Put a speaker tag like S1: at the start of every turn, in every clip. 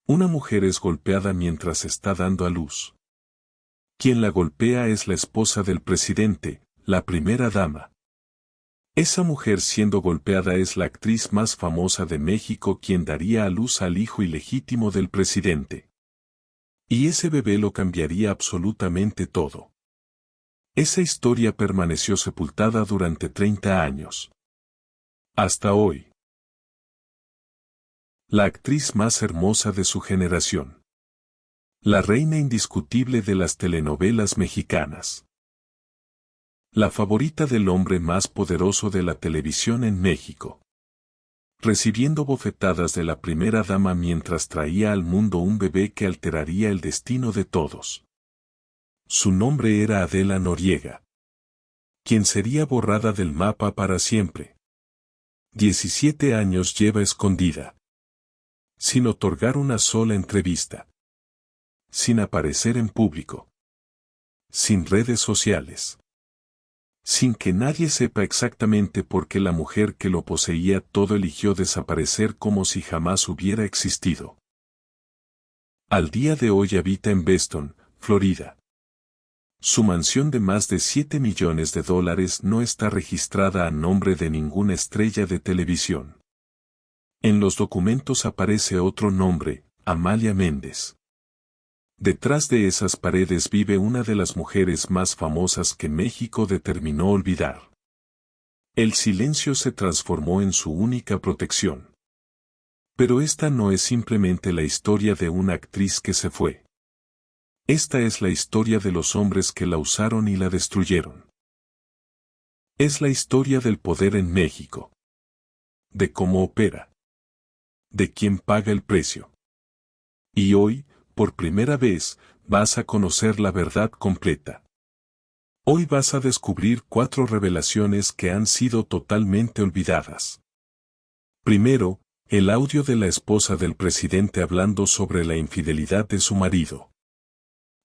S1: Una mujer es golpeada mientras está dando a luz. Quien la golpea es la esposa del presidente, la primera dama. Esa mujer siendo golpeada es la actriz más famosa de México quien daría a luz al hijo ilegítimo del presidente. Y ese bebé lo cambiaría absolutamente todo. Esa historia permaneció sepultada durante 30 años. Hasta hoy. La actriz más hermosa de su generación. La reina indiscutible de las telenovelas mexicanas. La favorita del hombre más poderoso de la televisión en México. Recibiendo bofetadas de la primera dama mientras traía al mundo un bebé que alteraría el destino de todos. Su nombre era Adela Noriega. Quien sería borrada del mapa para siempre. 17 años lleva escondida. Sin otorgar una sola entrevista. Sin aparecer en público. Sin redes sociales. Sin que nadie sepa exactamente por qué la mujer que lo poseía todo eligió desaparecer como si jamás hubiera existido. Al día de hoy habita en Beston, Florida. Su mansión de más de $7 millones no está registrada a nombre de ninguna estrella de televisión. En los documentos aparece otro nombre, Amalia Méndez. Detrás de esas paredes vive una de las mujeres más famosas que México determinó olvidar. El silencio se transformó en su única protección. Pero esta no es simplemente la historia de una actriz que se fue. Esta es la historia de los hombres que la usaron y la destruyeron. Es la historia del poder en México. De cómo opera. De quién paga el precio. Y hoy, por primera vez, vas a conocer la verdad completa. Hoy vas a descubrir 4 revelaciones que han sido totalmente olvidadas. Primero, el audio de la esposa del presidente hablando sobre la infidelidad de su marido.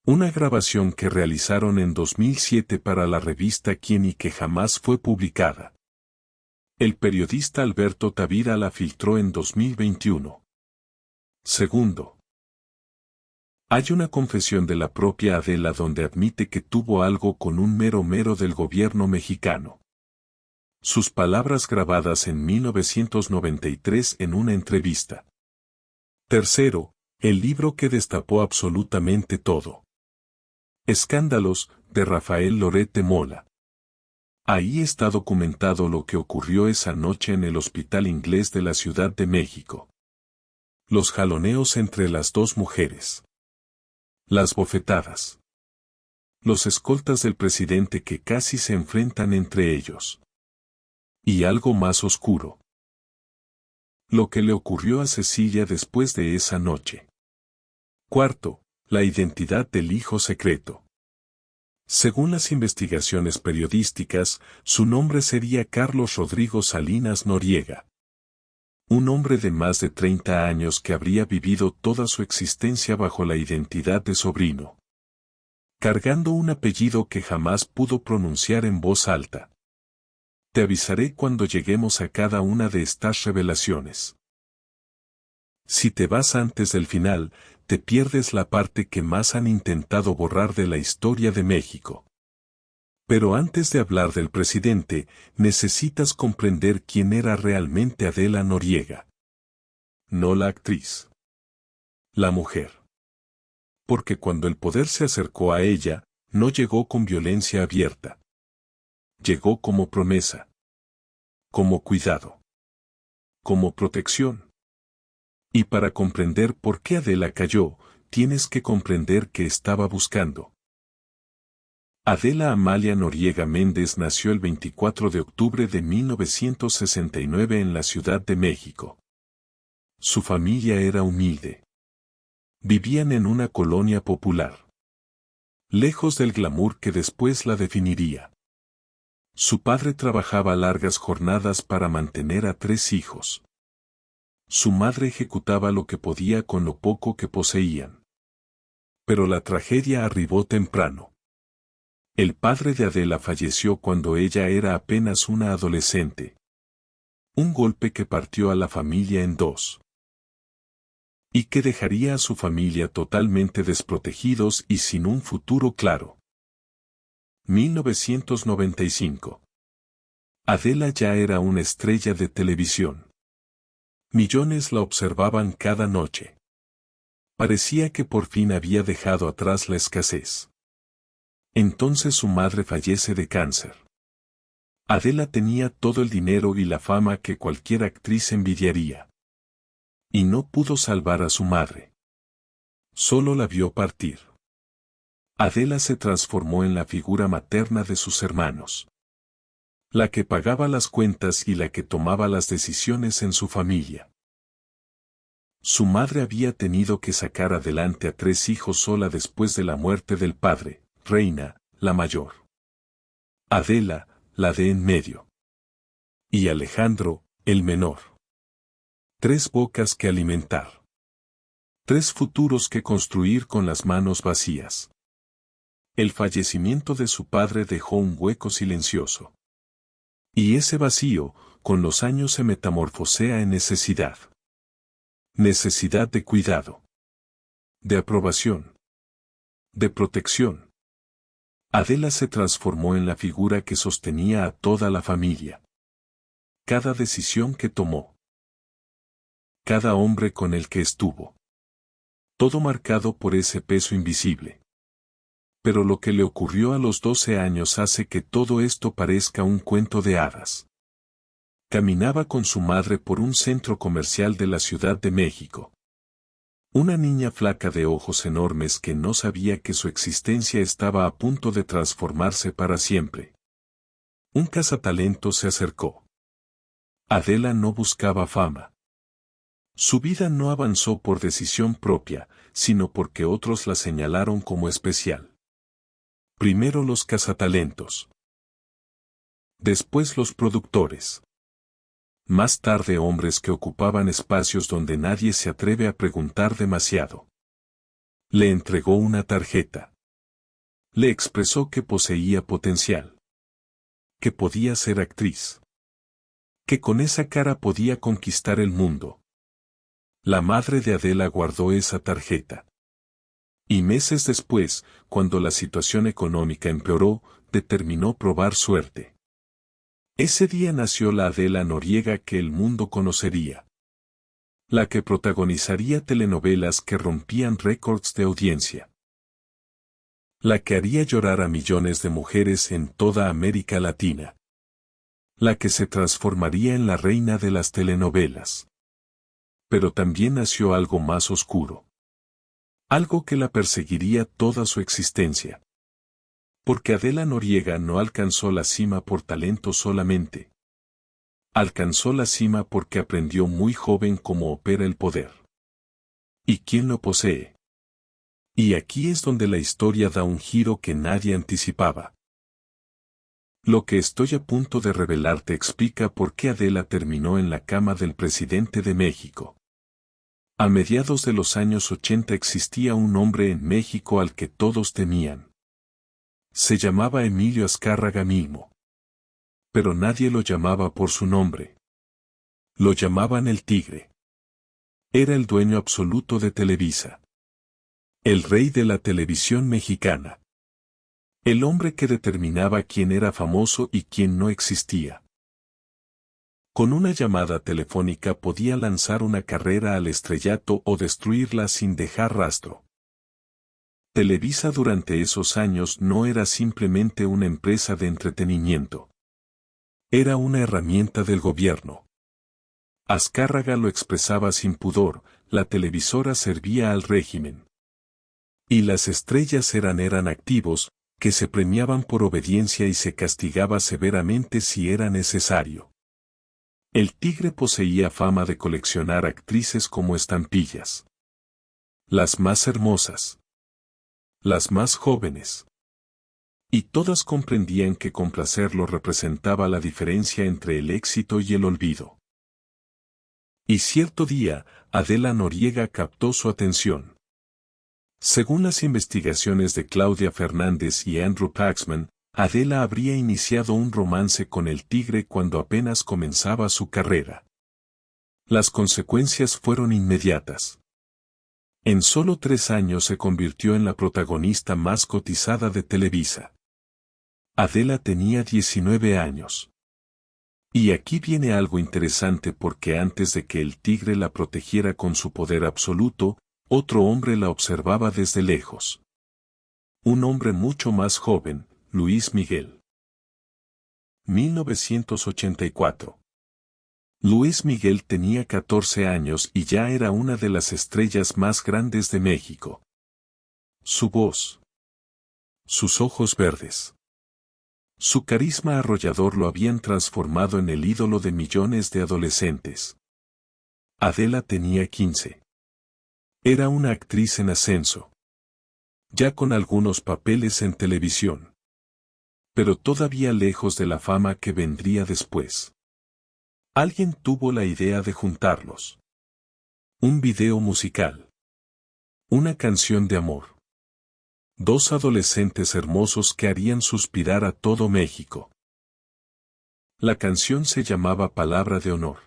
S1: Una grabación que realizaron en 2007 para la revista Quién y que jamás fue publicada. El periodista Alberto Tavira la filtró en 2021. Segundo. Hay una confesión de la propia Adela donde admite que tuvo algo con un mero del gobierno mexicano. Sus palabras grabadas en 1993 en una entrevista. Tercero, el libro que destapó absolutamente todo. Escándalos, de Rafael Lorete Mola. Ahí está documentado lo que ocurrió esa noche en el Hospital Inglés de la Ciudad de México. Los jaloneos entre las dos mujeres. Las bofetadas. Los escoltas del presidente que casi se enfrentan entre ellos. Y algo más oscuro. Lo que le ocurrió a Cecilia después de esa noche. Cuarto, la identidad del hijo secreto. Según las investigaciones periodísticas, su nombre sería Carlos Rodrigo Salinas Noriega. Un hombre de más de 30 años que habría vivido toda su existencia bajo la identidad de sobrino. Cargando un apellido que jamás pudo pronunciar en voz alta. Te avisaré cuando lleguemos a cada una de estas revelaciones. Si te vas antes del final, te pierdes la parte que más han intentado borrar de la historia de México. Pero antes de hablar del presidente, necesitas comprender quién era realmente Adela Noriega. No la actriz. La mujer. Porque cuando el poder se acercó a ella, no llegó con violencia abierta. Llegó como promesa. Como cuidado. Como protección. Y para comprender por qué Adela cayó, tienes que comprender qué estaba buscando. Adela Amalia Noriega Méndez nació el 24 de octubre de 1969 en la Ciudad de México. Su familia era humilde. Vivían en una colonia popular. Lejos del glamour que después la definiría. Su padre trabajaba largas jornadas para mantener a 3 hijos. Su madre ejecutaba lo que podía con lo poco que poseían. Pero la tragedia arribó temprano. El padre de Adela falleció cuando ella era apenas una adolescente. Un golpe que partió a la familia en 2. y que dejaría a su familia totalmente desprotegidos y sin un futuro claro. 1995. Adela ya era una estrella de televisión. Millones la observaban cada noche. Parecía que por fin había dejado atrás la escasez. Entonces su madre fallece de cáncer. Adela tenía todo el dinero y la fama que cualquier actriz envidiaría. Y no pudo salvar a su madre. Solo la vio partir. Adela se transformó en la figura materna de sus hermanos. La que pagaba las cuentas y la que tomaba las decisiones en su familia. Su madre había tenido que sacar adelante a 3 hijos sola después de la muerte del padre, Reina, la mayor. Adela, la de en medio. Y Alejandro, el menor. 3 bocas que alimentar. 3 futuros que construir con las manos vacías. El fallecimiento de su padre dejó un hueco silencioso. Y ese vacío, con los años se metamorfosea en necesidad. Necesidad de cuidado. De aprobación. De protección. Adela se transformó en la figura que sostenía a toda la familia. Cada decisión que tomó. Cada hombre con el que estuvo. Todo marcado por ese peso invisible. Pero lo que le ocurrió a los 12 años hace que todo esto parezca un cuento de hadas. Caminaba con su madre por un centro comercial de la Ciudad de México. Una niña flaca de ojos enormes que no sabía que su existencia estaba a punto de transformarse para siempre. Un cazatalento se acercó. Adela no buscaba fama. Su vida no avanzó por decisión propia, sino porque otros la señalaron como especial. Primero los cazatalentos. Después los productores. Más tarde hombres que ocupaban espacios donde nadie se atreve a preguntar demasiado. Le entregó una tarjeta. Le expresó que poseía potencial. Que podía ser actriz. Que con esa cara podía conquistar el mundo. La madre de Adela guardó esa tarjeta. Y meses después, cuando la situación económica empeoró, determinó probar suerte. Ese día nació la Adela Noriega que el mundo conocería. La que protagonizaría telenovelas que rompían récords de audiencia. La que haría llorar a millones de mujeres en toda América Latina. La que se transformaría en la reina de las telenovelas. Pero también nació algo más oscuro. Algo que la perseguiría toda su existencia. Porque Adela Noriega no alcanzó la cima por talento solamente. Alcanzó la cima porque aprendió muy joven cómo opera el poder. ¿Y quién lo posee? Y aquí es donde la historia da un giro que nadie anticipaba. Lo que estoy a punto de revelarte explica por qué Adela terminó en la cama del presidente de México. A mediados de los años 80 existía un hombre en México al que todos temían. Se llamaba Emilio Azcárraga Milmo. Pero nadie lo llamaba por su nombre. Lo llamaban el Tigre. Era el dueño absoluto de Televisa. El rey de la televisión mexicana. El hombre que determinaba quién era famoso y quién no existía. Con una llamada telefónica podía lanzar una carrera al estrellato o destruirla sin dejar rastro. Televisa durante esos años no era simplemente una empresa de entretenimiento. Era una herramienta del gobierno. Azcárraga lo expresaba sin pudor, la televisora servía al régimen. Y las estrellas eran activos, que se premiaban por obediencia y se castigaba severamente si era necesario. El Tigre poseía fama de coleccionar actrices como estampillas. Las más hermosas. Las más jóvenes. Y todas comprendían que complacerlo representaba la diferencia entre el éxito y el olvido. Y cierto día, Adela Noriega captó su atención. Según las investigaciones de Claudia Fernández y Andrew Paxman, Adela habría iniciado un romance con el Tigre cuando apenas comenzaba su carrera. Las consecuencias fueron inmediatas. En solo 3 años se convirtió en la protagonista más cotizada de Televisa. Adela tenía 19 años. Y aquí viene algo interesante porque antes de que el tigre la protegiera con su poder absoluto, otro hombre la observaba desde lejos. Un hombre mucho más joven, Luis Miguel. 1984. Luis Miguel tenía 14 años y ya era una de las estrellas más grandes de México. Su voz. Sus ojos verdes. Su carisma arrollador lo habían transformado en el ídolo de millones de adolescentes. Adela tenía 15. Era una actriz en ascenso. Ya con algunos papeles en televisión. Pero todavía lejos de la fama que vendría después. Alguien tuvo la idea de juntarlos. Un video musical. Una canción de amor. 2 adolescentes hermosos que harían suspirar a todo México. La canción se llamaba Palabra de Honor.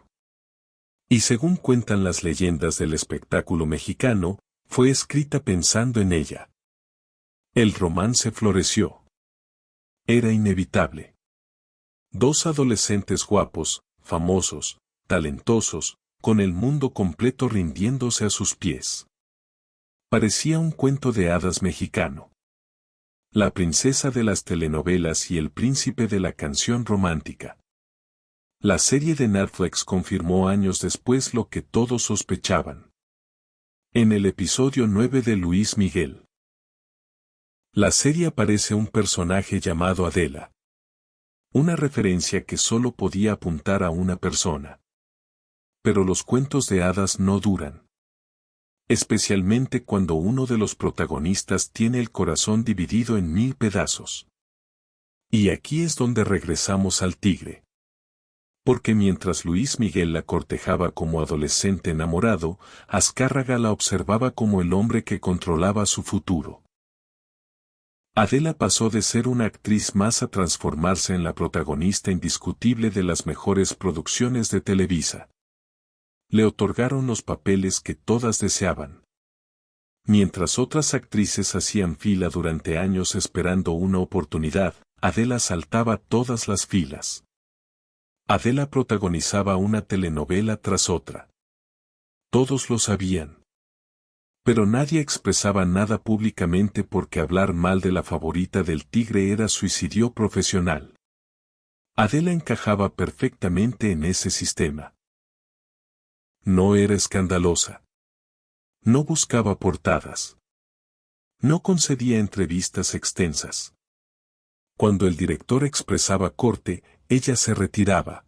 S1: Y según cuentan las leyendas del espectáculo mexicano, fue escrita pensando en ella. El romance floreció. Era inevitable. 2 adolescentes guapos, famosos, talentosos, con el mundo completo rindiéndose a sus pies. Parecía un cuento de hadas mexicano. La princesa de las telenovelas y el príncipe de la canción romántica. La serie de Netflix confirmó años después lo que todos sospechaban. En el episodio 9 de Luis Miguel. La serie aparece un personaje llamado Adela. Una referencia que solo podía apuntar a una persona. Pero los cuentos de hadas no duran. Especialmente cuando uno de los protagonistas tiene el corazón dividido en 1000 pedazos. Y aquí es donde regresamos al tigre. Porque mientras Luis Miguel la cortejaba como adolescente enamorado, Azcárraga la observaba como el hombre que controlaba su futuro. Adela pasó de ser una actriz más a transformarse en la protagonista indiscutible de las mejores producciones de Televisa. Le otorgaron los papeles que todas deseaban. Mientras otras actrices hacían fila durante años esperando una oportunidad, Adela saltaba todas las filas. Adela protagonizaba una telenovela tras otra. Todos lo sabían. Pero nadie expresaba nada públicamente porque hablar mal de la favorita del tigre era suicidio profesional. Adela encajaba perfectamente en ese sistema. No era escandalosa. No buscaba portadas. No concedía entrevistas extensas. Cuando el director expresaba corte, ella se retiraba.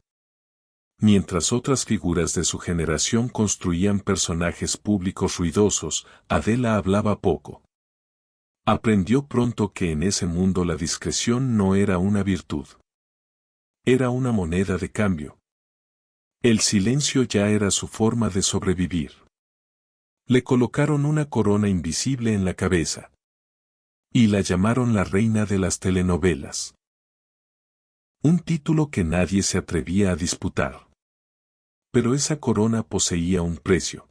S1: Mientras otras figuras de su generación construían personajes públicos ruidosos, Adela hablaba poco. Aprendió pronto que en ese mundo la discreción no era una virtud. Era una moneda de cambio. El silencio ya era su forma de sobrevivir. Le colocaron una corona invisible en la cabeza. Y la llamaron la reina de las telenovelas. Un título que nadie se atrevía a disputar. Pero esa corona poseía un precio.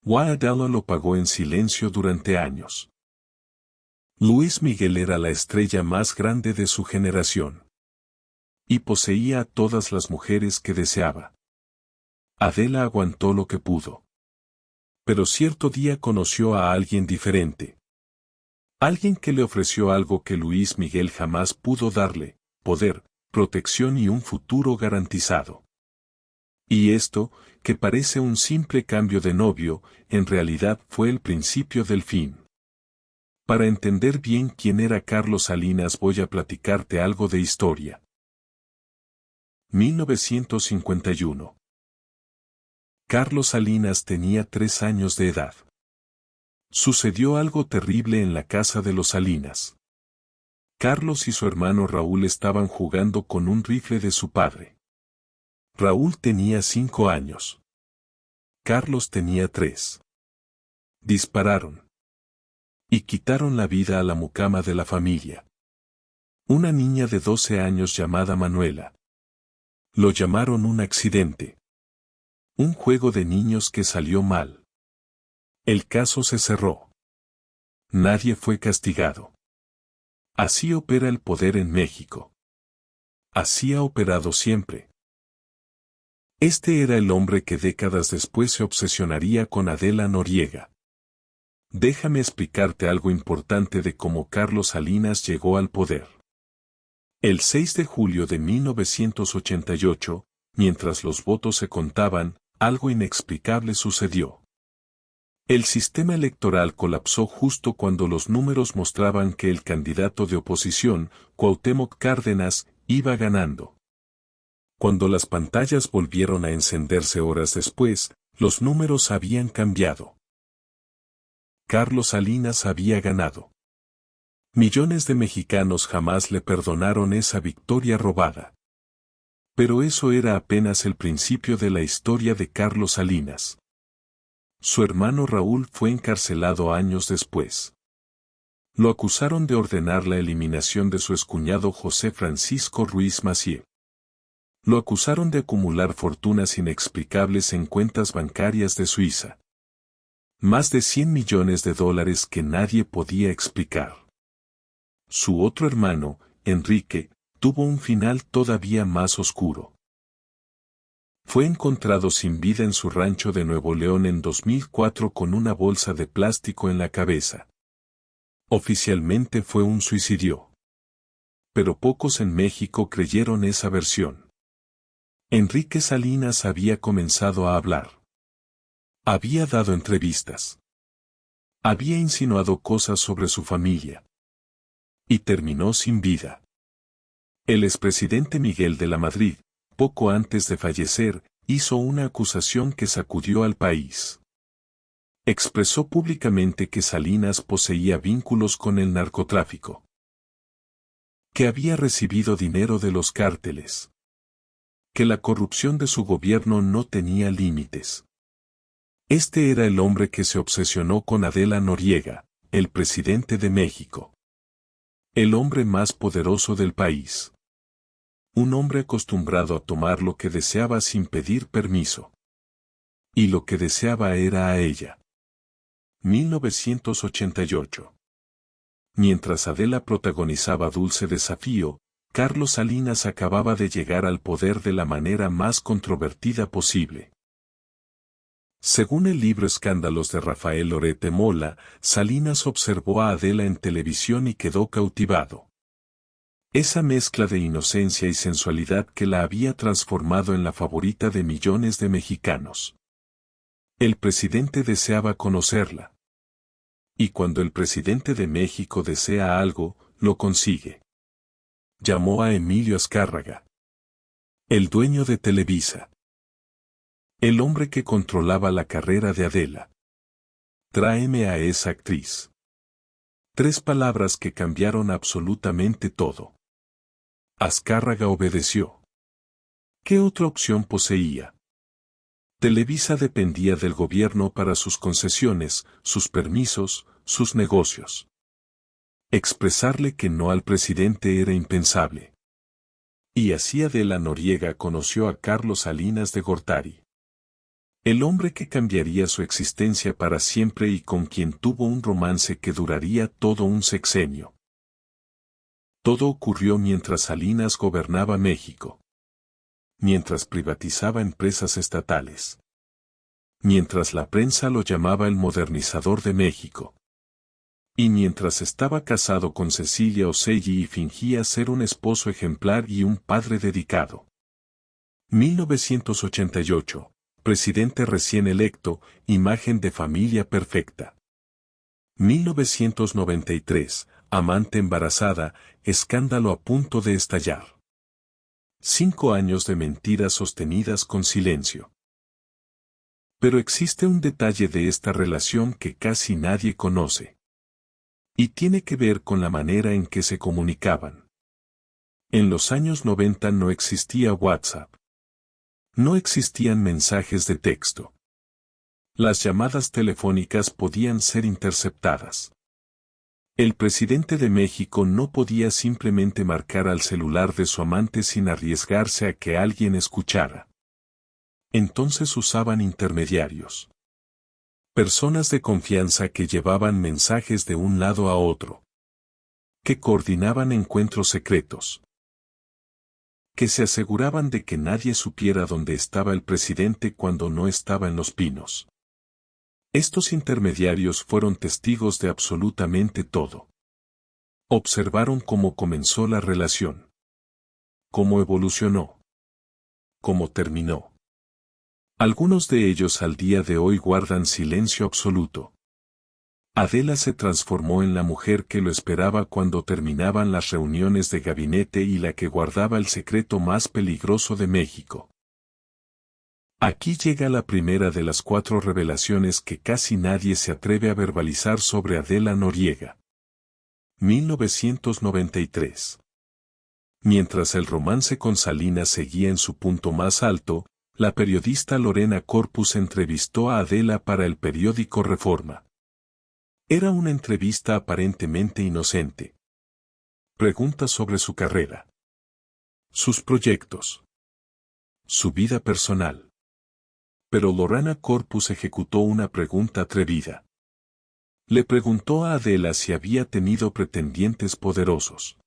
S1: Adela lo pagó en silencio durante años. Luis Miguel era la estrella más grande de su generación. Y poseía a todas las mujeres que deseaba. Adela aguantó lo que pudo. Pero cierto día conoció a alguien diferente. Alguien que le ofreció algo que Luis Miguel jamás pudo darle: poder, protección y un futuro garantizado. Y esto, que parece un simple cambio de novio, en realidad fue el principio del fin. Para entender bien quién era Carlos Salinas voy a platicarte algo de historia. 1951. Carlos Salinas tenía 3 años de edad. Sucedió algo terrible en la casa de los Salinas. Carlos y su hermano Raúl estaban jugando con un rifle de su padre. Raúl tenía 5 años. Carlos tenía 3. Dispararon. Y quitaron la vida a la mucama de la familia. Una niña de 12 años llamada Manuela. Lo llamaron un accidente. Un juego de niños que salió mal. El caso se cerró. Nadie fue castigado. Así opera el poder en México. Así ha operado siempre. Este era el hombre que décadas después se obsesionaría con Adela Noriega. Déjame explicarte algo importante de cómo Carlos Salinas llegó al poder. El 6 de julio de 1988, mientras los votos se contaban, algo inexplicable sucedió. El sistema electoral colapsó justo cuando los números mostraban que el candidato de oposición, Cuauhtémoc Cárdenas, iba ganando. Cuando las pantallas volvieron a encenderse horas después, los números habían cambiado. Carlos Salinas había ganado. Millones de mexicanos jamás le perdonaron esa victoria robada. Pero eso era apenas el principio de la historia de Carlos Salinas. Su hermano Raúl fue encarcelado años después. Lo acusaron de ordenar la eliminación de su excuñado José Francisco Ruiz Massieu. Lo acusaron de acumular fortunas inexplicables en cuentas bancarias de Suiza. Más de 100 millones de dólares que nadie podía explicar. Su otro hermano, Enrique, tuvo un final todavía más oscuro. Fue encontrado sin vida en su rancho de Nuevo León en 2004 con una bolsa de plástico en la cabeza. Oficialmente fue un suicidio. Pero pocos en México creyeron esa versión. Enrique Salinas había comenzado a hablar. Había dado entrevistas. Había insinuado cosas sobre su familia. Y terminó sin vida. El expresidente Miguel de la Madrid, poco antes de fallecer, hizo una acusación que sacudió al país. Expresó públicamente que Salinas poseía vínculos con el narcotráfico. Que había recibido dinero de los cárteles. Que la corrupción de su gobierno no tenía límites. Este era el hombre que se obsesionó con Adela Noriega, el presidente de México. El hombre más poderoso del país. Un hombre acostumbrado a tomar lo que deseaba sin pedir permiso. Y lo que deseaba era a ella. 1988. Mientras Adela protagonizaba Dulce Desafío, Carlos Salinas acababa de llegar al poder de la manera más controvertida posible. Según el libro Escándalos de Rafael Lorete Mola, Salinas observó a Adela en televisión y quedó cautivado. Esa mezcla de inocencia y sensualidad que la había transformado en la favorita de millones de mexicanos. El presidente deseaba conocerla. Y cuando el presidente de México desea algo, lo consigue. Llamó a Emilio Azcárraga, el dueño de Televisa. El hombre que controlaba la carrera de Adela. Tráeme a esa actriz. 3 palabras que cambiaron absolutamente todo. Azcárraga obedeció. ¿Qué otra opción poseía? Televisa dependía del gobierno para sus concesiones, sus permisos, sus negocios. Expresarle que no al presidente era impensable. Y así Adela Noriega conoció a Carlos Salinas de Gortari. El hombre que cambiaría su existencia para siempre y con quien tuvo un romance que duraría todo un sexenio. Todo ocurrió mientras Salinas gobernaba México. Mientras privatizaba empresas estatales. Mientras la prensa lo llamaba el modernizador de México. Y mientras estaba casado con Cecilia Ocelli y fingía ser un esposo ejemplar y un padre dedicado. 1988. Presidente recién electo, imagen de familia perfecta. 1993, amante embarazada, escándalo a punto de estallar. 5 años de mentiras sostenidas con silencio. Pero existe un detalle de esta relación que casi nadie conoce. Y tiene que ver con la manera en que se comunicaban. En los años 90 no existía WhatsApp. No existían mensajes de texto. Las llamadas telefónicas podían ser interceptadas. El presidente de México no podía simplemente marcar al celular de su amante sin arriesgarse a que alguien escuchara. Entonces usaban intermediarios. Personas de confianza que llevaban mensajes de un lado a otro. Que coordinaban encuentros secretos. Que se aseguraban de que nadie supiera dónde estaba el presidente cuando no estaba en Los Pinos. Estos intermediarios fueron testigos de absolutamente todo. Observaron cómo comenzó la relación. Cómo evolucionó. Cómo terminó. Algunos de ellos al día de hoy guardan silencio absoluto. Adela se transformó en la mujer que lo esperaba cuando terminaban las reuniones de gabinete y la que guardaba el secreto más peligroso de México. Aquí llega la primera de las 4 revelaciones que casi nadie se atreve a verbalizar sobre Adela Noriega. 1993. Mientras el romance con Salinas seguía en su punto más alto, la periodista Lorena Corpus entrevistó a Adela para el periódico Reforma. Era una entrevista aparentemente inocente. Preguntas sobre su carrera, sus proyectos, su vida personal. Pero Lorena Corpus ejecutó una pregunta atrevida. Le preguntó a Adela si había tenido pretendientes poderosos.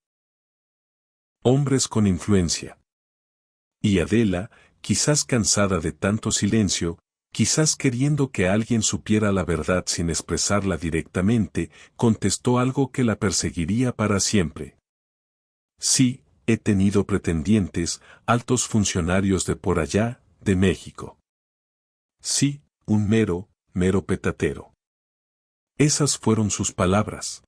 S1: Hombres con influencia. Y Adela, quizás cansada de tanto silencio, quizás queriendo que alguien supiera la verdad sin expresarla directamente, contestó algo que la perseguiría para siempre. Sí, he tenido pretendientes, altos funcionarios de por allá, de México. Sí, un mero petatero. Esas fueron sus palabras.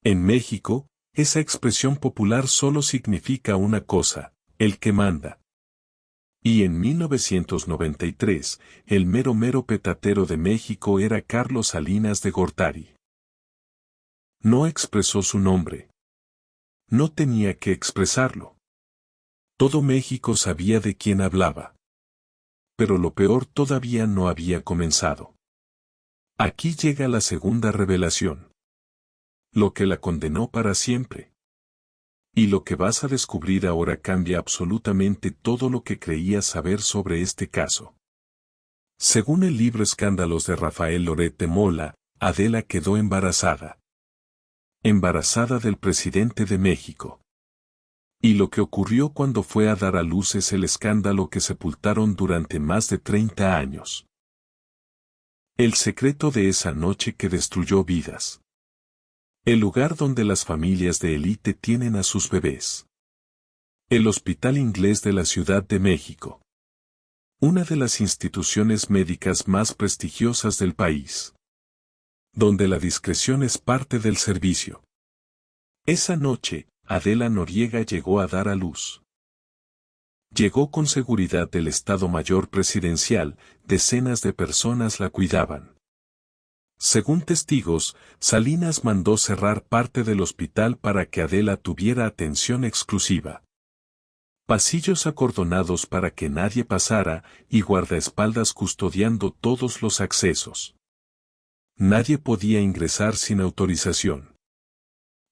S1: En México, esa expresión popular solo significa una cosa, el que manda. Y en 1993, el mero petatero de México era Carlos Salinas de Gortari. No expresó su nombre. No tenía que expresarlo. Todo México sabía de quién hablaba. Pero lo peor todavía no había comenzado. Aquí llega la segunda revelación. Lo que la condenó para siempre. Y lo que vas a descubrir ahora cambia absolutamente todo lo que creías saber sobre este caso. Según el libro Escándalos de Rafael Loret de Mola, Adela quedó embarazada. Embarazada del presidente de México. Y lo que ocurrió cuando fue a dar a luz es el escándalo que sepultaron durante más de 30 años. El secreto de esa noche que destruyó vidas. El lugar donde las familias de élite tienen a sus bebés. El Hospital Inglés de la Ciudad de México. Una de las instituciones médicas más prestigiosas del país. Donde la discreción es parte del servicio. Esa noche, Adela Noriega llegó a dar a luz. Llegó con seguridad del Estado Mayor Presidencial, decenas de personas la cuidaban. Según testigos, Salinas mandó cerrar parte del hospital para que Adela tuviera atención exclusiva. Pasillos acordonados para que nadie pasara y guardaespaldas custodiando todos los accesos. Nadie podía ingresar sin autorización.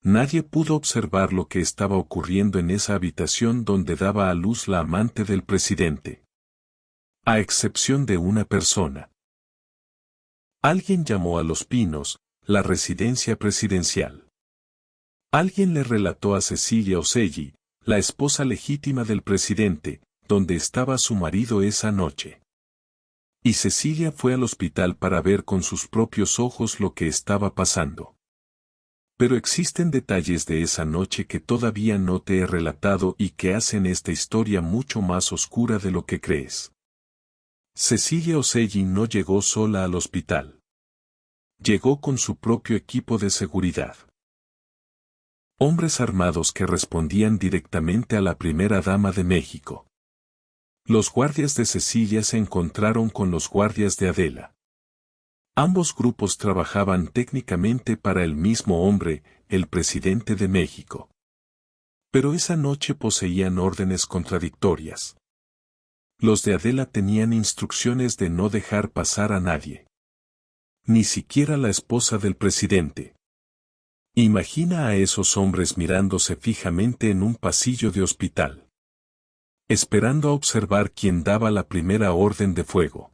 S1: Nadie pudo observar lo que estaba ocurriendo en esa habitación donde daba a luz la amante del presidente. A excepción de una persona. Alguien llamó a Los Pinos, la residencia presidencial. Alguien le relató a Cecilia Ocelli, la esposa legítima del presidente, donde estaba su marido esa noche. Y Cecilia fue al hospital para ver con sus propios ojos lo que estaba pasando. Pero existen detalles de esa noche que todavía no te he relatado y que hacen esta historia mucho más oscura de lo que crees. Cecilia Ocelli no llegó sola al hospital. Llegó con su propio equipo de seguridad. Hombres armados que respondían directamente a la primera dama de México. Los guardias de Cecilia se encontraron con los guardias de Adela. Ambos grupos trabajaban técnicamente para el mismo hombre, el presidente de México. Pero esa noche poseían órdenes contradictorias. Los de Adela tenían instrucciones de no dejar pasar a nadie. Ni siquiera la esposa del presidente. Imagina a esos hombres mirándose fijamente en un pasillo de hospital. Esperando a observar quién daba la primera orden de fuego.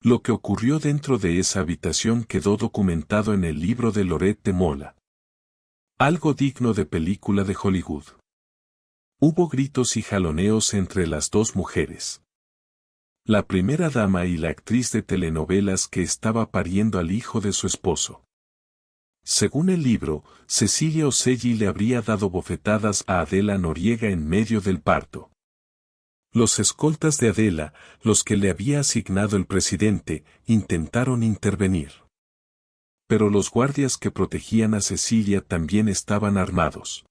S1: Lo que ocurrió dentro de esa habitación quedó documentado en el libro de Loret de Mola. Algo digno de película de Hollywood. Hubo gritos y jaloneos entre las dos mujeres. La primera dama y la actriz de telenovelas que estaba pariendo al hijo de su esposo. Según el libro, Cecilia Oselli le habría dado bofetadas a Adela Noriega en medio del parto. Los escoltas de Adela, los que le había asignado el presidente, intentaron intervenir. Pero los guardias que protegían a Cecilia también estaban armados.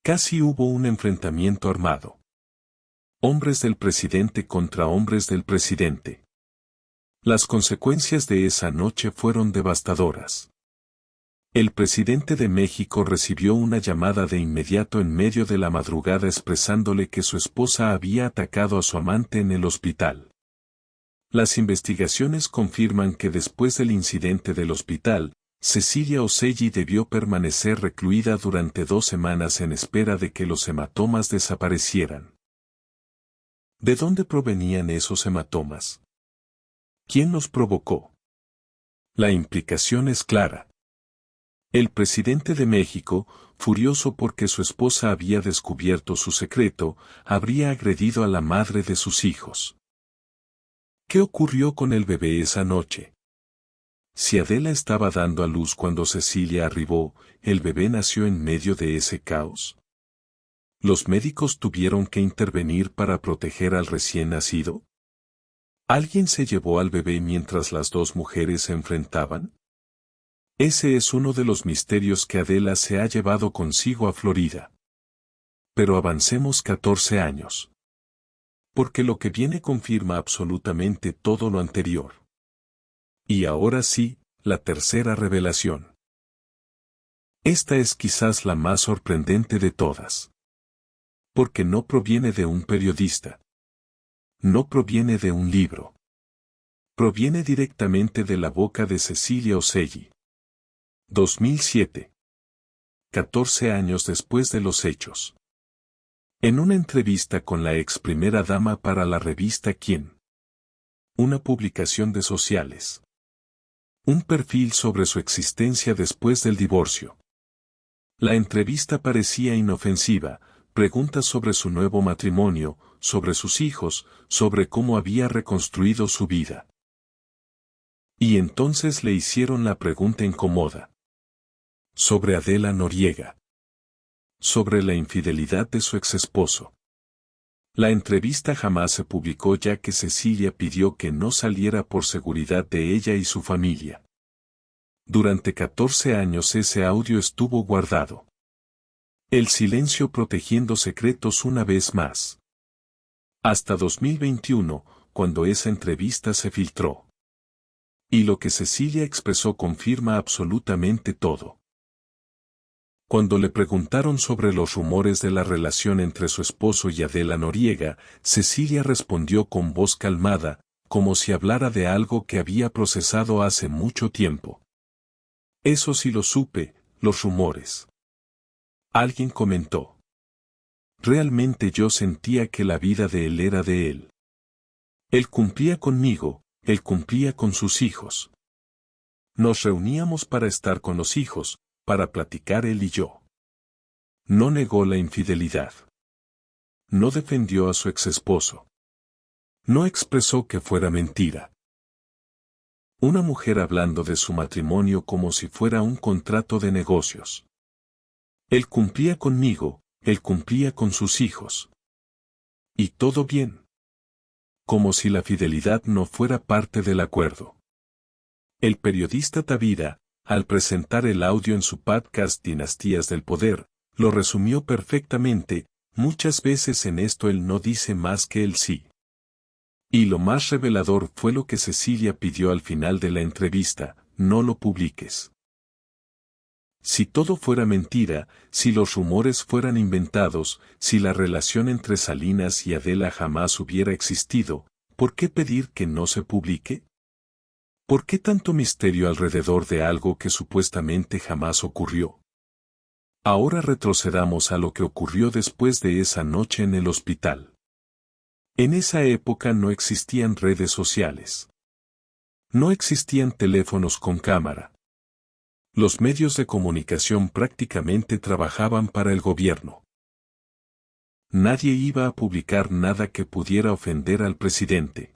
S1: Casi hubo un enfrentamiento armado. Hombres del presidente contra hombres del presidente. Las consecuencias de esa noche fueron devastadoras. El presidente de México recibió una llamada de inmediato en medio de la madrugada expresándole que su esposa había atacado a su amante en el hospital. Las investigaciones confirman que después del incidente del hospital, Cecilia Oselli debió permanecer recluida durante 2 semanas en espera de que los hematomas desaparecieran. ¿De dónde provenían esos hematomas? ¿Quién los provocó? La implicación es clara. El presidente de México, furioso porque su esposa había descubierto su secreto, habría agredido a la madre de sus hijos. ¿Qué ocurrió con el bebé esa noche? Si Adela estaba dando a luz cuando Cecilia arribó, ¿el bebé nació en medio de ese caos? ¿Los médicos tuvieron que intervenir para proteger al recién nacido? ¿Alguien se llevó al bebé mientras las dos mujeres se enfrentaban? Ese es uno de los misterios que Adela se ha llevado consigo a Florida. Pero avancemos 14 años. Porque lo que viene confirma absolutamente todo lo anterior. Y ahora sí, la tercera revelación. Esta es quizás la más sorprendente de todas. Porque no proviene de un periodista. No proviene de un libro. Proviene directamente de la boca de Cecilia Oselli. 2007. 14 años después de los hechos. En una entrevista con la ex primera dama para la revista Quién. Una publicación de Sociales. Un perfil sobre su existencia después del divorcio. La entrevista parecía inofensiva, preguntas sobre su nuevo matrimonio, sobre sus hijos, sobre cómo había reconstruido su vida. Y entonces le hicieron la pregunta incómoda. Sobre Adela Noriega. Sobre la infidelidad de su exesposo. La entrevista jamás se publicó ya que Cecilia pidió que no saliera por seguridad de ella y su familia. Durante 14 años ese audio estuvo guardado. El silencio protegiendo secretos una vez más. Hasta 2021, cuando esa entrevista se filtró. Y lo que Cecilia expresó confirma absolutamente todo. Cuando le preguntaron sobre los rumores de la relación entre su esposo y Adela Noriega, Cecilia respondió con voz calmada, como si hablara de algo que había procesado hace mucho tiempo. Eso sí lo supe, los rumores. Alguien comentó. Realmente yo sentía que la vida de él era de él. Él cumplía conmigo, él cumplía con sus hijos. Nos reuníamos para estar con los hijos, para platicar él y yo. No negó la infidelidad. No defendió a su exesposo. No expresó que fuera mentira. Una mujer hablando de su matrimonio como si fuera un contrato de negocios. Él cumplía conmigo, él cumplía con sus hijos. Y todo bien. Como si la fidelidad no fuera parte del acuerdo. El periodista Tavira, al presentar el audio en su podcast Dinastías del Poder, lo resumió perfectamente, muchas veces en esto él no dice más que el sí. Y lo más revelador fue lo que Cecilia pidió al final de la entrevista, no lo publiques. Si todo fuera mentira, si los rumores fueran inventados, si la relación entre Salinas y Adela jamás hubiera existido, ¿por qué pedir que no se publique? ¿Por qué tanto misterio alrededor de algo que supuestamente jamás ocurrió? Ahora retrocedamos a lo que ocurrió después de esa noche en el hospital. En esa época no existían redes sociales. No existían teléfonos con cámara. Los medios de comunicación prácticamente trabajaban para el gobierno. Nadie iba a publicar nada que pudiera ofender al presidente.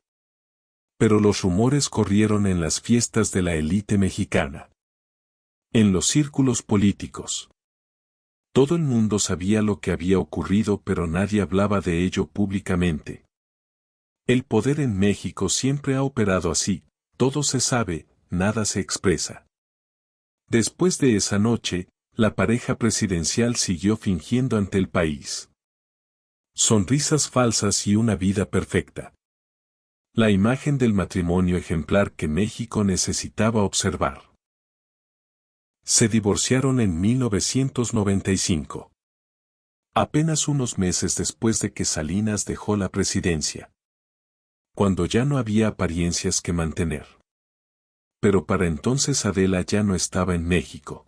S1: Pero los rumores corrieron en las fiestas de la élite mexicana. En los círculos políticos. Todo el mundo sabía lo que había ocurrido, pero nadie hablaba de ello públicamente. El poder en México siempre ha operado así, todo se sabe, nada se expresa. Después de esa noche, la pareja presidencial siguió fingiendo ante el país. Sonrisas falsas y una vida perfecta. La imagen del matrimonio ejemplar que México necesitaba observar. Se divorciaron en 1995. Apenas unos meses después de que Salinas dejó la presidencia. Cuando ya no había apariencias que mantener. Pero para entonces Adela ya no estaba en México.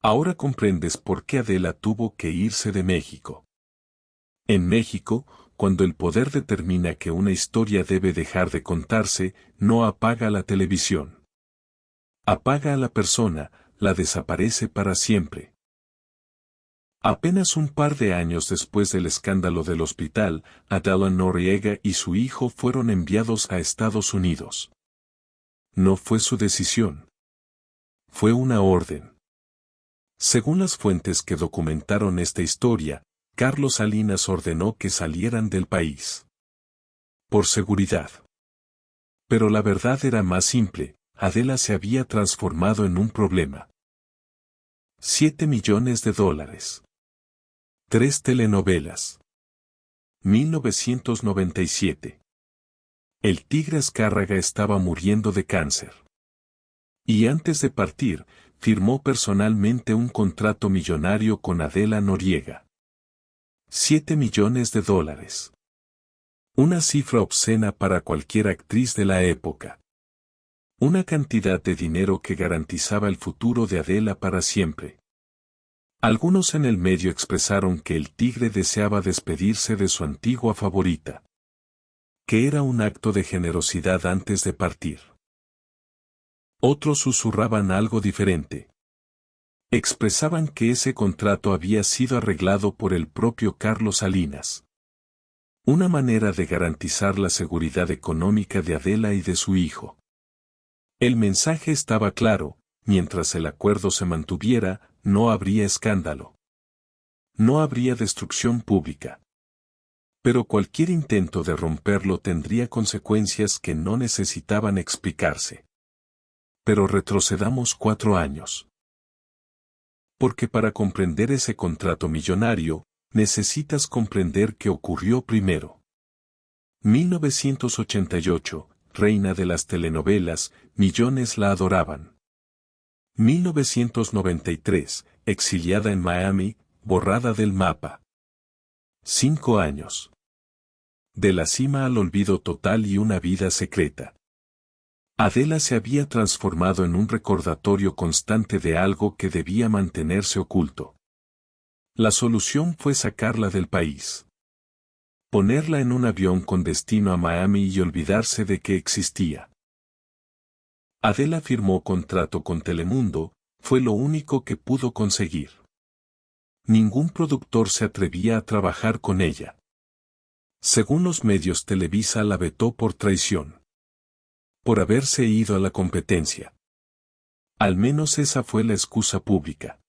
S1: Ahora comprendes por qué Adela tuvo que irse de México. En México, cuando el poder determina que una historia debe dejar de contarse, no apaga la televisión. Apaga a la persona, la desaparece para siempre. Apenas un par de años después del escándalo del hospital, Adela Noriega y su hijo fueron enviados a Estados Unidos. No fue su decisión. Fue una orden. Según las fuentes que documentaron esta historia, Carlos Salinas ordenó que salieran del país. Por seguridad. Pero la verdad era más simple, Adela se había transformado en un problema. $7 millones. 3 telenovelas. 1997. El Tigre Azcárraga estaba muriendo de cáncer. Y antes de partir, firmó personalmente un contrato millonario con Adela Noriega. $7 millones. Una cifra obscena para cualquier actriz de la época. Una cantidad de dinero que garantizaba el futuro de Adela para siempre. Algunos en el medio expresaron que el Tigre deseaba despedirse de su antigua favorita. Que era un acto de generosidad antes de partir. Otros susurraban algo diferente. Expresaban que ese contrato había sido arreglado por el propio Carlos Salinas. Una manera de garantizar la seguridad económica de Adela y de su hijo. El mensaje estaba claro, mientras el acuerdo se mantuviera, no habría escándalo. No habría destrucción pública. Pero cualquier intento de romperlo tendría consecuencias que no necesitaban explicarse. Pero retrocedamos 4 años. Porque para comprender ese contrato millonario, necesitas comprender qué ocurrió primero. 1988, reina de las telenovelas, millones la adoraban. 1993, exiliada en Miami, borrada del mapa. 5 años. De la cima al olvido total y una vida secreta. Adela se había transformado en un recordatorio constante de algo que debía mantenerse oculto. La solución fue sacarla del país. Ponerla en un avión con destino a Miami y olvidarse de que existía. Adela firmó contrato con Telemundo, fue lo único que pudo conseguir. Ningún productor se atrevía a trabajar con ella. Según los medios, Televisa la vetó por traición. Por haberse ido a la competencia. Al menos esa fue la excusa pública.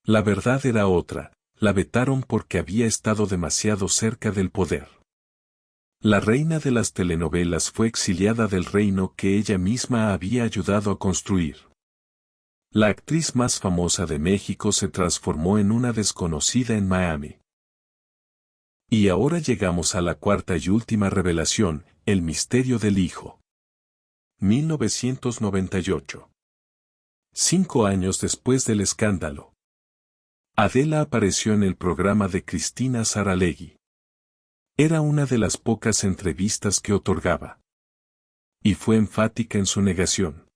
S1: La verdad era otra, la vetaron porque había estado demasiado cerca del poder. La reina de las telenovelas fue exiliada del reino que ella misma había ayudado a construir. La actriz más famosa de México se transformó en una desconocida en Miami. Y ahora llegamos a la cuarta y última revelación, el misterio del hijo. 1998. 5 años después del escándalo. Adela apareció en el programa de Cristina Saralegui. Era una de las pocas entrevistas que otorgaba. Y fue enfática en su negación.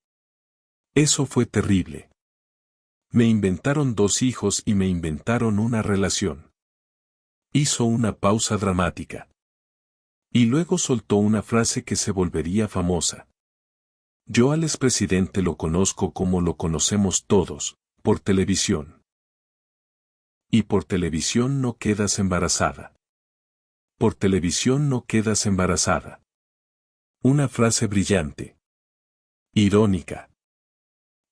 S1: Eso fue terrible. Me inventaron 2 hijos y me inventaron una relación. Hizo una pausa dramática. Y luego soltó una frase que se volvería famosa. Yo al expresidente lo conozco como lo conocemos todos, por televisión. Y por televisión no quedas embarazada. Por televisión no quedas embarazada. Una frase brillante. Irónica.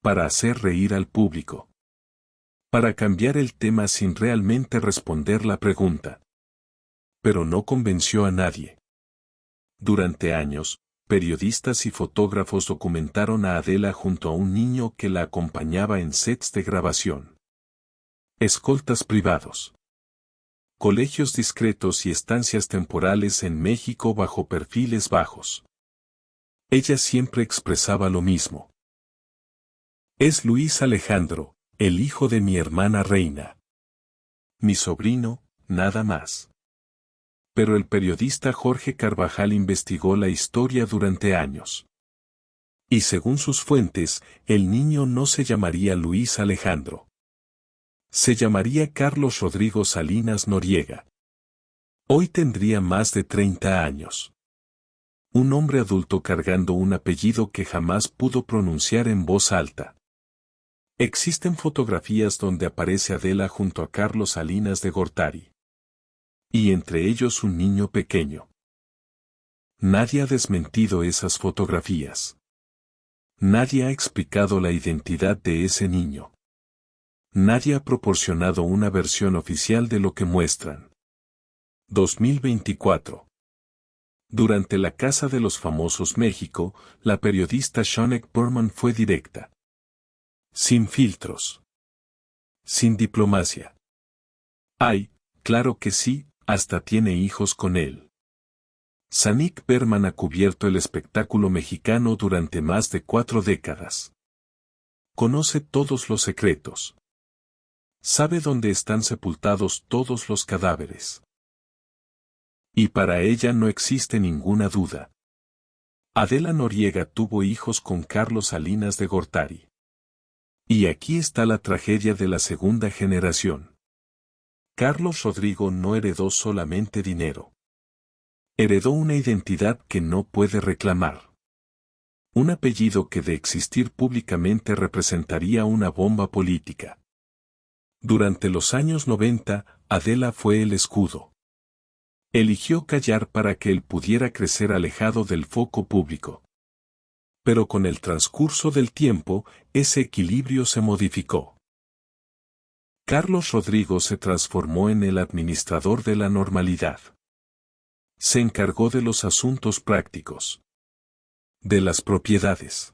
S1: Para hacer reír al público. Para cambiar el tema sin realmente responder la pregunta. Pero no convenció a nadie. Durante años, periodistas y fotógrafos documentaron a Adela junto a un niño que la acompañaba en sets de grabación. Escoltas privados. Colegios discretos y estancias temporales en México bajo perfiles bajos. Ella siempre expresaba lo mismo. Es Luis Alejandro, el hijo de mi hermana Reina. Mi sobrino, nada más. Pero el periodista Jorge Carvajal investigó la historia durante años. Y según sus fuentes, el niño no se llamaría Luis Alejandro. Se llamaría Carlos Rodrigo Salinas Noriega. Hoy tendría más de 30 años. Un hombre adulto cargando un apellido que jamás pudo pronunciar en voz alta. Existen fotografías donde aparece Adela junto a Carlos Salinas de Gortari. Y entre ellos un niño pequeño. Nadie ha desmentido esas fotografías. Nadie ha explicado la identidad de ese niño. Nadie ha proporcionado una versión oficial de lo que muestran. 2024. Durante la Casa de los Famosos México, la periodista Shonek Berman fue directa. Sin filtros. Sin diplomacia. Ay, claro que sí, hasta tiene hijos con él. Shanek Berman ha cubierto el espectáculo mexicano durante más de 4 décadas. Conoce todos los secretos. Sabe dónde están sepultados todos los cadáveres. Y para ella no existe ninguna duda. Adela Noriega tuvo hijos con Carlos Salinas de Gortari. Y aquí está la tragedia de la segunda generación. Carlos Rodrigo no heredó solamente dinero. Heredó una identidad que no puede reclamar. Un apellido que de existir públicamente representaría una bomba política. Durante los años 90, Adela fue el escudo. Eligió callar para que él pudiera crecer alejado del foco público. Pero con el transcurso del tiempo, ese equilibrio se modificó. Carlos Rodrigo se transformó en el administrador de la normalidad. Se encargó de los asuntos prácticos. De las propiedades.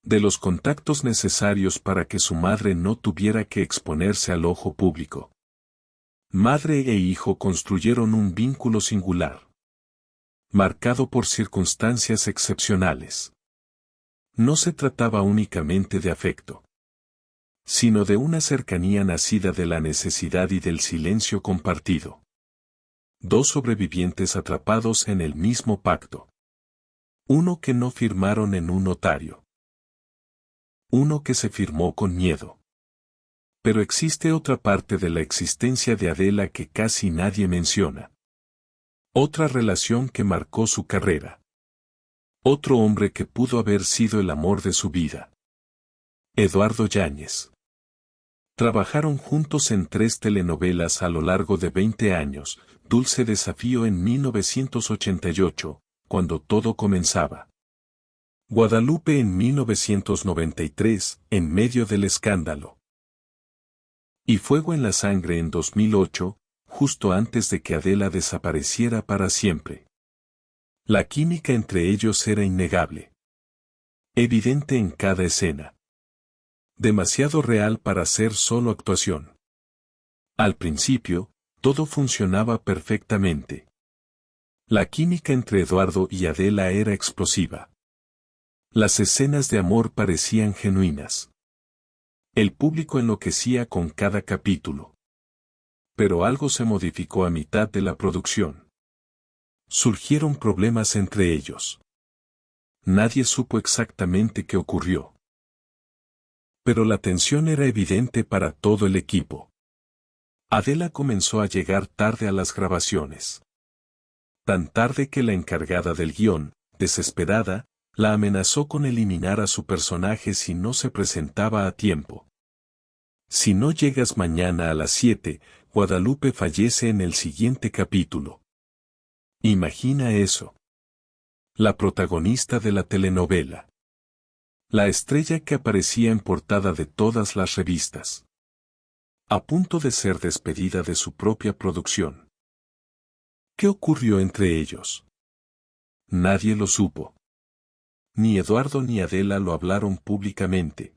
S1: De los contactos necesarios para que su madre no tuviera que exponerse al ojo público. Madre e hijo construyeron un vínculo singular. Marcado por circunstancias excepcionales. No se trataba únicamente de afecto, sino de una cercanía nacida de la necesidad y del silencio compartido. Dos sobrevivientes atrapados en el mismo pacto. Uno que no firmaron en un notario. Uno que se firmó con miedo. Pero existe otra parte de la existencia de Adela que casi nadie menciona. Otra relación que marcó su carrera. Otro hombre que pudo haber sido el amor de su vida. Eduardo Yáñez. Trabajaron juntos en 3 telenovelas a lo largo de 20 años, Dulce Desafío en 1988, cuando todo comenzaba. Guadalupe en 1993, en medio del escándalo. Y Fuego en la Sangre en 2008, justo antes de que Adela desapareciera para siempre. La química entre ellos era innegable. Evidente en cada escena. Demasiado real para ser solo actuación. Al principio, todo funcionaba perfectamente. La química entre Eduardo y Adela era explosiva. Las escenas de amor parecían genuinas. El público enloquecía con cada capítulo. Pero algo se modificó a mitad de la producción. Surgieron problemas entre ellos. Nadie supo exactamente qué ocurrió. Pero la tensión era evidente para todo el equipo. Adela comenzó a llegar tarde a las grabaciones. tan tarde que la encargada del guión, desesperada, la amenazó con eliminar a su personaje si no se presentaba a tiempo. Si no llegas mañana a las 7, Guadalupe fallece en el siguiente capítulo. Imagina eso. La protagonista de la telenovela. La estrella que aparecía en portada de todas las revistas. A punto de ser despedida de su propia producción. ¿Qué ocurrió entre ellos? Nadie lo supo. Ni Eduardo ni Adela lo hablaron públicamente.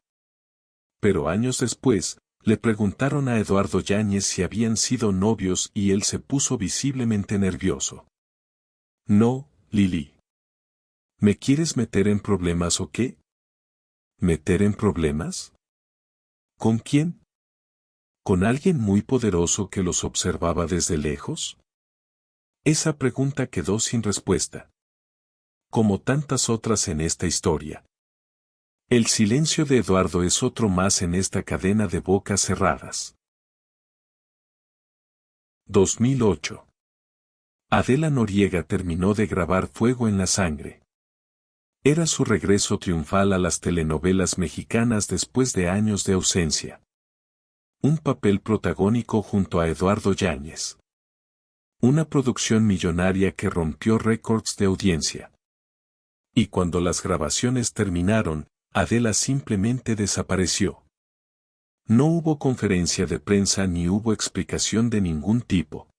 S1: Pero años después, le preguntaron a Eduardo Yáñez si habían sido novios y él se puso visiblemente nervioso. No, Lili. ¿Me quieres meter en problemas o qué? ¿Meter en problemas? ¿Con quién? ¿Con alguien muy poderoso que los observaba desde lejos? Esa pregunta quedó sin respuesta. Como tantas otras en esta historia. El silencio de Eduardo es otro más en esta cadena de bocas cerradas. 2008. Adela Noriega terminó de grabar Fuego en la Sangre. Era su regreso triunfal a las telenovelas mexicanas después de años de ausencia. Un papel protagónico junto a Eduardo Yáñez. Una producción millonaria que rompió récords de audiencia. Y cuando las grabaciones terminaron, Adela simplemente desapareció. No hubo conferencia de prensa ni hubo explicación de ningún tipo.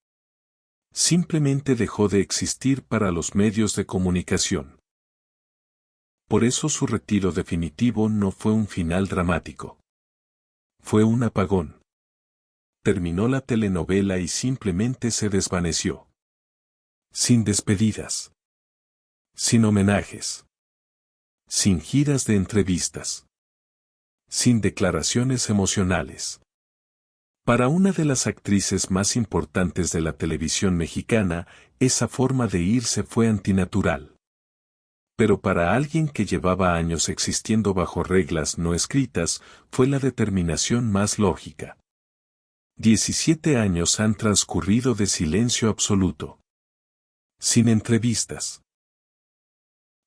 S1: Simplemente dejó de existir para los medios de comunicación. Por eso su retiro definitivo no fue un final dramático. Fue un apagón. Terminó la telenovela y simplemente se desvaneció. Sin despedidas. Sin homenajes. Sin giras de entrevistas. Sin declaraciones emocionales. Para una de las actrices más importantes de la televisión mexicana, esa forma de irse fue antinatural. Pero para alguien que llevaba años existiendo bajo reglas no escritas, fue la determinación más lógica. 17 años han transcurrido de silencio absoluto. Sin entrevistas.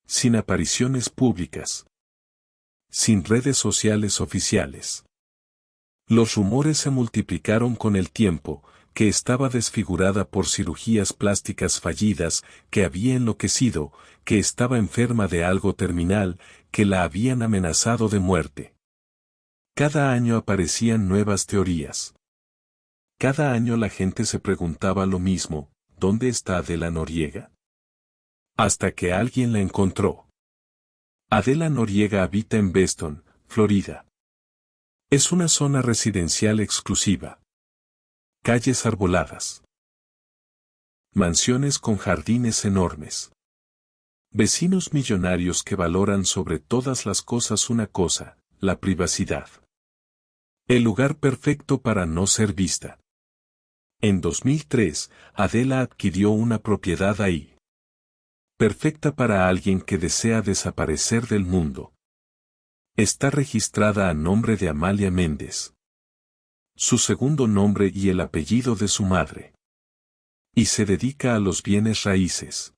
S1: Sin apariciones públicas. Sin redes sociales oficiales. Los rumores se multiplicaron con el tiempo, que estaba desfigurada por cirugías plásticas fallidas, que había enloquecido, que estaba enferma de algo terminal, que la habían amenazado de muerte. Cada año aparecían nuevas teorías. Cada año la gente se preguntaba lo mismo, ¿dónde está Adela Noriega? Hasta que alguien la encontró. Adela Noriega habita en Beston, Florida. Es una zona residencial exclusiva. Calles arboladas. Mansiones con jardines enormes. Vecinos millonarios que valoran sobre todas las cosas una cosa, la privacidad. El lugar perfecto para no ser vista. En 2003, Adela adquirió una propiedad ahí. Perfecta para alguien que desea desaparecer del mundo. Está registrada a nombre de Amalia Méndez. Su segundo nombre y el apellido de su madre. Y se dedica a los bienes raíces.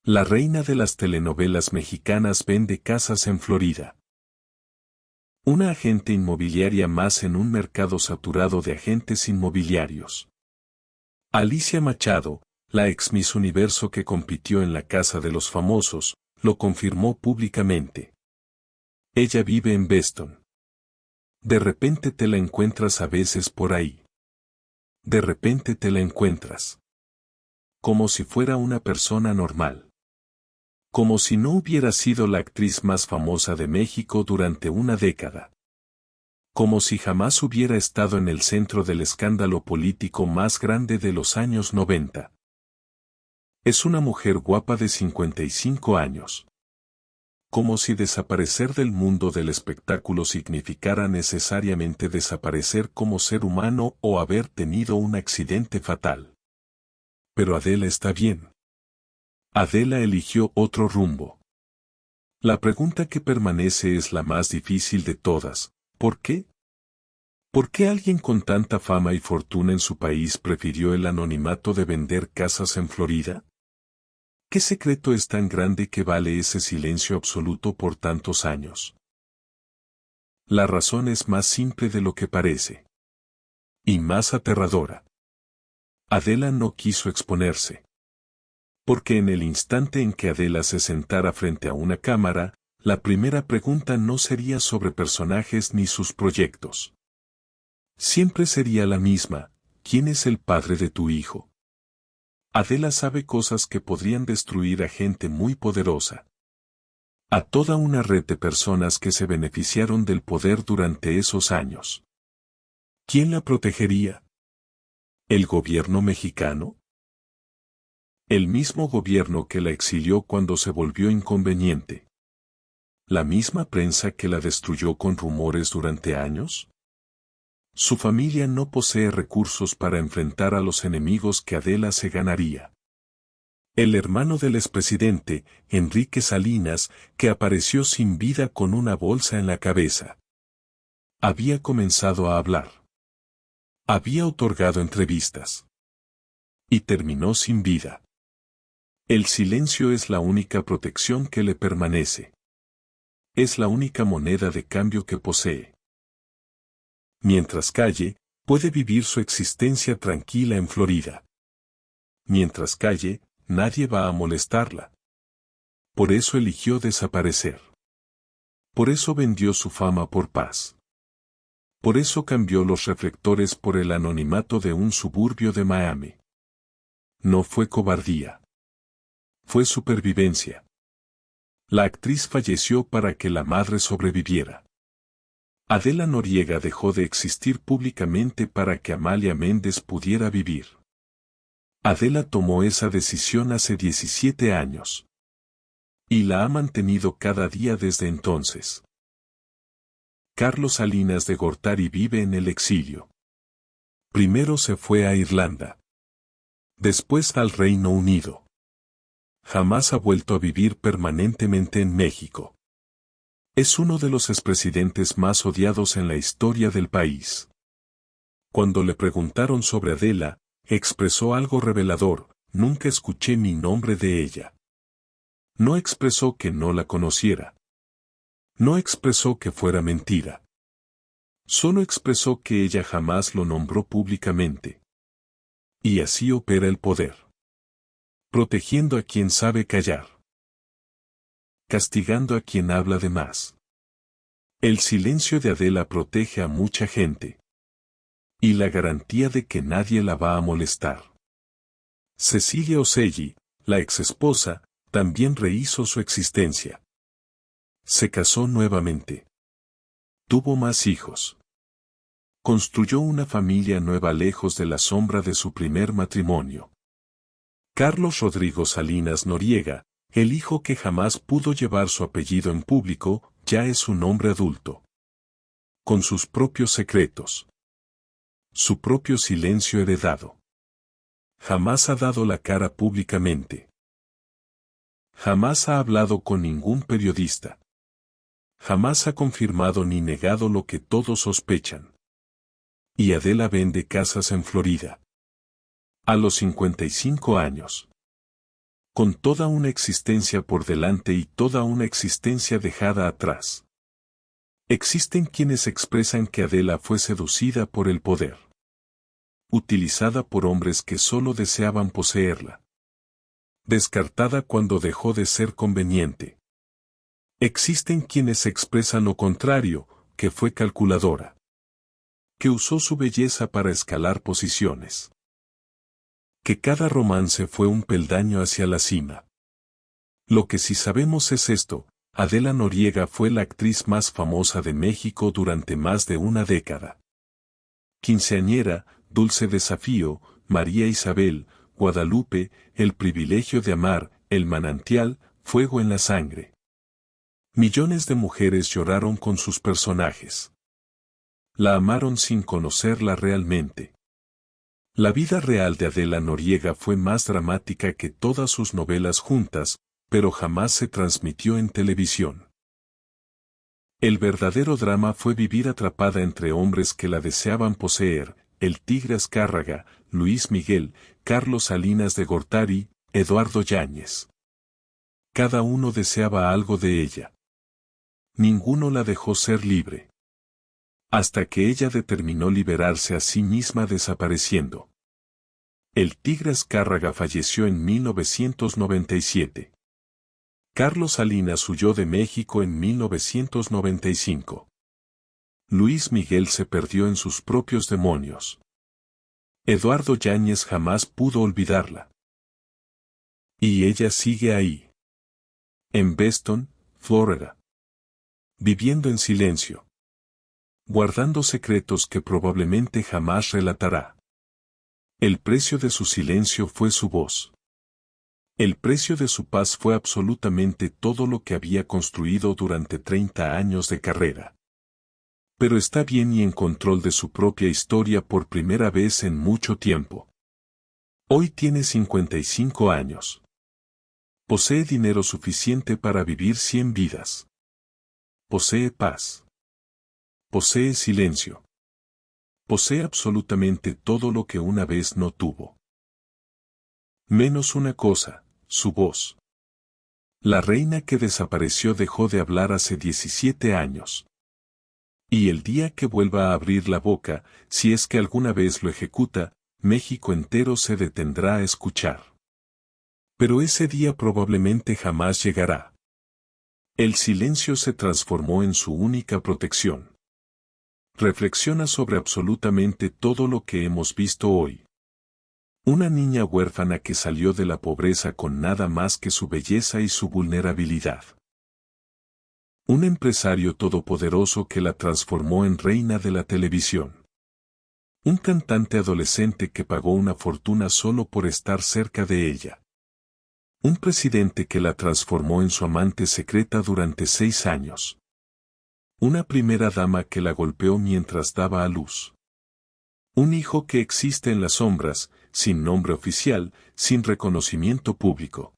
S1: La reina de las telenovelas mexicanas vende casas en Florida. Una agente inmobiliaria más en un mercado saturado de agentes inmobiliarios. Alicia Machado, la ex Miss Universo que compitió en la Casa de los Famosos, lo confirmó públicamente. Ella vive en Beston. De repente te la encuentras a veces por ahí. De repente te la encuentras. Como si fuera una persona normal. Como si no hubiera sido la actriz más famosa de México durante una década. Como si jamás hubiera estado en el centro del escándalo político más grande de los años 90. Es una mujer guapa de 55 años. Como si desaparecer del mundo del espectáculo significara necesariamente desaparecer como ser humano o haber tenido un accidente fatal. Pero Adela está bien. Adela eligió otro rumbo. La pregunta que permanece es la más difícil de todas. ¿Por qué? ¿Por qué alguien con tanta fama y fortuna en su país prefirió el anonimato de vender casas en Florida? ¿Qué secreto es tan grande que vale ese silencio absoluto por tantos años? La razón es más simple de lo que parece. Y más aterradora. Adela no quiso exponerse. Porque en el instante en que Adela se sentara frente a una cámara, la primera pregunta no sería sobre personajes ni sus proyectos. Siempre sería la misma: ¿quién es el padre de tu hijo? Adela sabe cosas que podrían destruir a gente muy poderosa. A toda una red de personas que se beneficiaron del poder durante esos años. ¿Quién la protegería? ¿El gobierno mexicano? El mismo gobierno que la exilió cuando se volvió inconveniente. ¿La misma prensa que la destruyó con rumores durante años? Su familia no posee recursos para enfrentar a los enemigos que Adela se ganaría. El hermano del expresidente, Enrique Salinas, que apareció sin vida con una bolsa en la cabeza. Había comenzado a hablar. Había otorgado entrevistas. Y terminó sin vida. El silencio es la única protección que le permanece. Es la única moneda de cambio que posee. Mientras calle, puede vivir su existencia tranquila en Florida. Mientras calle, nadie va a molestarla. Por eso eligió desaparecer. Por eso vendió su fama por paz. Por eso cambió los reflectores por el anonimato de un suburbio de Miami. No fue cobardía. Fue supervivencia. La actriz falleció para que la madre sobreviviera. Adela Noriega dejó de existir públicamente para que Amalia Méndez pudiera vivir. Adela tomó esa decisión hace 17 años. Y la ha mantenido cada día desde entonces. Carlos Salinas de Gortari vive en el exilio. Primero se fue a Irlanda. Después al Reino Unido. Jamás ha vuelto a vivir permanentemente en México. Es uno de los expresidentes más odiados en la historia del país. Cuando le preguntaron sobre Adela, expresó algo revelador: nunca escuché mi nombre de ella. No expresó que no la conociera. No expresó que fuera mentira. Solo expresó que ella jamás lo nombró públicamente. Y así opera el poder. Protegiendo a quien sabe callar. Castigando a quien habla de más. El silencio de Adela protege a mucha gente. Y la garantía de que nadie la va a molestar. Cecilia Oselli, la exesposa, también rehizo su existencia. Se casó nuevamente. Tuvo más hijos. Construyó una familia nueva lejos de la sombra de su primer matrimonio. Carlos Rodrigo Salinas Noriega, el hijo que jamás pudo llevar su apellido en público, ya es un hombre adulto. Con sus propios secretos. Su propio silencio heredado. Jamás ha dado la cara públicamente. Jamás ha hablado con ningún periodista. Jamás ha confirmado ni negado lo que todos sospechan. Y Adela vende casas en Florida. A los 55 años. Con toda una existencia por delante y toda una existencia dejada atrás. Existen quienes expresan que Adela fue seducida por el poder. Utilizada por hombres que solo deseaban poseerla. Descartada cuando dejó de ser conveniente. Existen quienes expresan lo contrario, que fue calculadora. Que usó su belleza para escalar posiciones. Que cada romance fue un peldaño hacia la cima. Lo que sí sabemos es esto: Adela Noriega fue la actriz más famosa de México durante más de una década. Quinceañera, Dulce Desafío, María Isabel, Guadalupe, El privilegio de amar, El manantial, Fuego en la sangre. Millones de mujeres lloraron con sus personajes. La amaron sin conocerla realmente. La vida real de Adela Noriega fue más dramática que todas sus novelas juntas, pero jamás se transmitió en televisión. El verdadero drama fue vivir atrapada entre hombres que la deseaban poseer: el Tigre Azcárraga, Luis Miguel, Carlos Salinas de Gortari, Eduardo Yáñez. Cada uno deseaba algo de ella. Ninguno la dejó ser libre. Hasta que ella determinó liberarse a sí misma desapareciendo. El Tigre Azcárraga falleció en 1997. Carlos Salinas huyó de México en 1995. Luis Miguel se perdió en sus propios demonios. Eduardo Yáñez jamás pudo olvidarla. Y ella sigue ahí. En Beston, Florida. Viviendo en silencio. Guardando secretos que probablemente jamás relatará. El precio de su silencio fue su voz. El precio de su paz fue absolutamente todo lo que había construido durante 30 años de carrera. Pero está bien y en control de su propia historia por primera vez en mucho tiempo. Hoy tiene 55 años. Posee dinero suficiente para vivir 100 vidas. Posee paz. Posee silencio. Posee absolutamente todo lo que una vez no tuvo. Menos una cosa, su voz. La reina que desapareció dejó de hablar hace 17 años. Y el día que vuelva a abrir la boca, si es que alguna vez lo ejecuta, México entero se detendrá a escuchar. Pero ese día probablemente jamás llegará. El silencio se transformó en su única protección. Reflexiona sobre absolutamente todo lo que hemos visto hoy. Una niña huérfana que salió de la pobreza con nada más que su belleza y su vulnerabilidad. Un empresario todopoderoso que la transformó en reina de la televisión. Un cantante adolescente que pagó una fortuna solo por estar cerca de ella. Un presidente que la transformó en su amante secreta durante 6 años. Una primera dama que la golpeó mientras daba a luz. Un hijo que existe en las sombras, sin nombre oficial, sin reconocimiento público.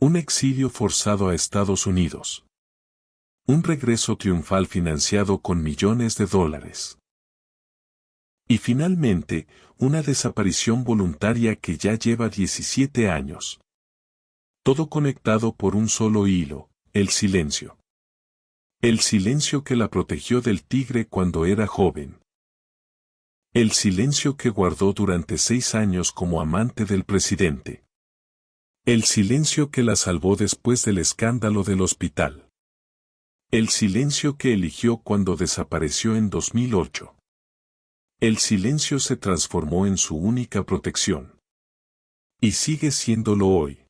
S1: Un exilio forzado a Estados Unidos. Un regreso triunfal financiado con millones de dólares. Y finalmente, una desaparición voluntaria que ya lleva 17 años. Todo conectado por un solo hilo, el silencio. El silencio que la protegió del tigre cuando era joven. El silencio que guardó durante 6 años como amante del presidente. El silencio que la salvó después del escándalo del hospital. El silencio que eligió cuando desapareció en 2008. El silencio se transformó en su única protección. Y sigue siéndolo hoy.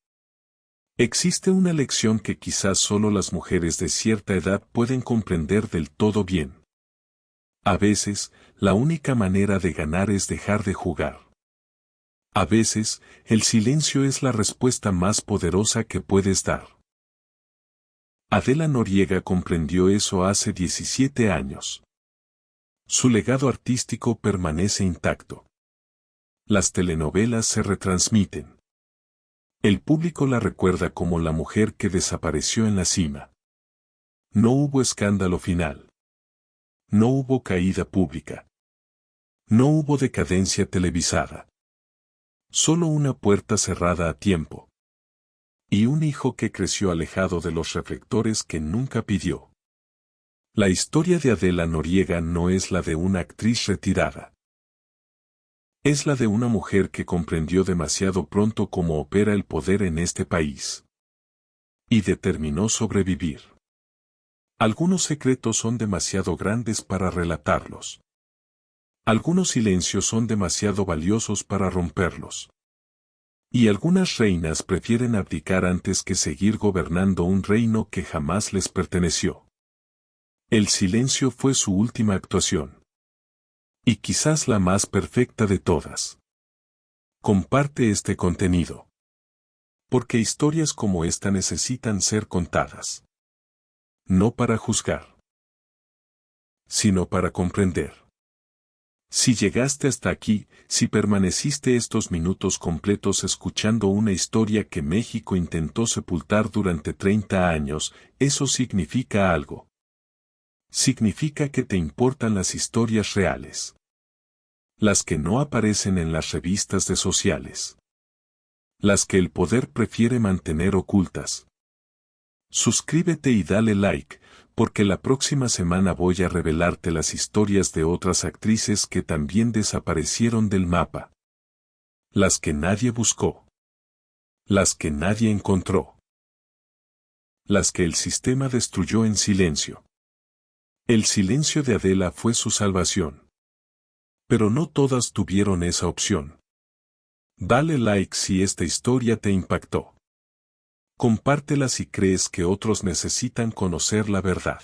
S1: Existe una lección que quizás solo las mujeres de cierta edad pueden comprender del todo bien. A veces, la única manera de ganar es dejar de jugar. A veces, el silencio es la respuesta más poderosa que puedes dar. Adela Noriega comprendió eso hace 17 años. Su legado artístico permanece intacto. Las telenovelas se retransmiten. El público la recuerda como la mujer que desapareció en la cima. No hubo escándalo final. No hubo caída pública. No hubo decadencia televisada. Solo una puerta cerrada a tiempo. Y un hijo que creció alejado de los reflectores que nunca pidió. La historia de Adela Noriega no es la de una actriz retirada. Es la de una mujer que comprendió demasiado pronto cómo opera el poder en este país. Y determinó sobrevivir. Algunos secretos son demasiado grandes para relatarlos. Algunos silencios son demasiado valiosos para romperlos. Y algunas reinas prefieren abdicar antes que seguir gobernando un reino que jamás les perteneció. El silencio fue su última actuación. Y quizás la más perfecta de todas. Comparte este contenido. Porque historias como esta necesitan ser contadas. No para juzgar, sino para comprender. Si llegaste hasta aquí, si permaneciste estos minutos completos escuchando una historia que México intentó sepultar durante 30 años, eso significa algo. Significa que te importan las historias reales. Las que no aparecen en las revistas de sociales. Las que el poder prefiere mantener ocultas. Suscríbete y dale like, porque la próxima semana voy a revelarte las historias de otras actrices que también desaparecieron del mapa. Las que nadie buscó. Las que nadie encontró. Las que el sistema destruyó en silencio. El silencio de Adela fue su salvación. Pero no todas tuvieron esa opción. Dale like si esta historia te impactó. Compártela si crees que otros necesitan conocer la verdad.